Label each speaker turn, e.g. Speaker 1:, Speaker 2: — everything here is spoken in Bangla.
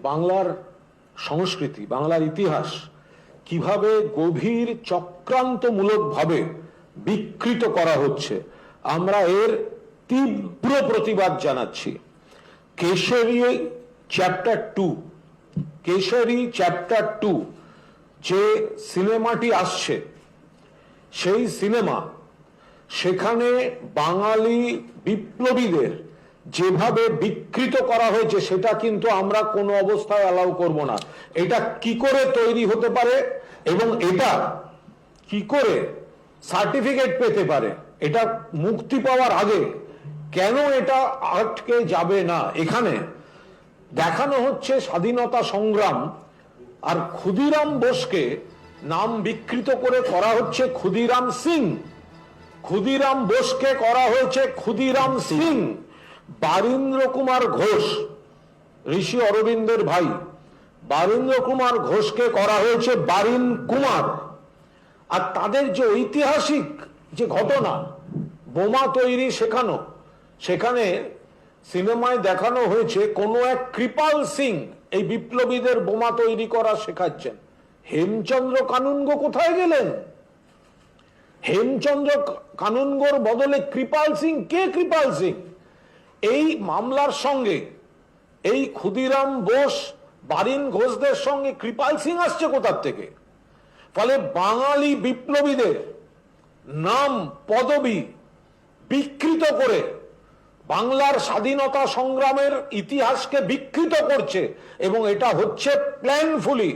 Speaker 1: বাংলার সংস্কৃতি, বাংলার ইতিহাস কিভাবে গভীর চক্রান্তমূলকভাবে বিকৃত করা হচ্ছে, আমরা এর তীব্র প্রতিবাদ জানাচ্ছি। কেশরী চ্যাপ্টার 2, কেশরী চ্যাপ্টার 2 যে সিনেমাটি আসছে, সেই সিনেমা, সেখানে বাঙালি বিপ্লবীদের যেভাবে বিকৃত করা হয়েছে সেটা কিন্তু আমরা কোনো অবস্থায় অ্যালাউ করব না। এটা কি করে তৈরি হতে পারে এবং এটা কি করে সার্টিফিকেট পেতে পারে, এটা মুক্তি পাওয়ার আগে কেন এটা আটকে যাবে না? এখানে দেখানো হচ্ছে স্বাধীনতা সংগ্রাম, আর ক্ষুদিরাম বোসকে নাম বিকৃত করে করা হচ্ছে ক্ষুদিরাম সিং। ক্ষুদিরাম বোসকে করা হয়েছে ক্ষুদিরাম সিং। বারীন্দ্র কুমার ঘোষ, ঋষি অরবিন্দের ভাই বারীন্দ্র কুমার ঘোষকে করা হয়েছে বারিন কুমার। আর তাদের যে ঐতিহাসিক যে ঘটনা, বোমা তৈরি শেখানো, সেখানে সিনেমায় দেখানো হয়েছে কোনো এক কৃপাল সিং এই বিপ্লবীদের বোমা তৈরি করা শেখাচ্ছেন। হেমচন্দ্র কানুনগো কোথায় গেলেন? হেমচন্দ্র কানুনগোর বদলে কৃপাল সিং। কে কৃপাল সিং? এই মামলার সঙ্গে এই ক্ষুদিরাম বোস, বারিন ঘোষদের সঙ্গে কৃপাল সিং আসছে কোথার থেকে? ফলে বাঙালি বিপ্লবীদের নাম পদবি বিকৃত করে বাংলার স্বাধীনতা সংগ্রামের ইতিহাসকে বিকৃত করছে, এবং এটা হচ্ছে প্ল্যানফুলি।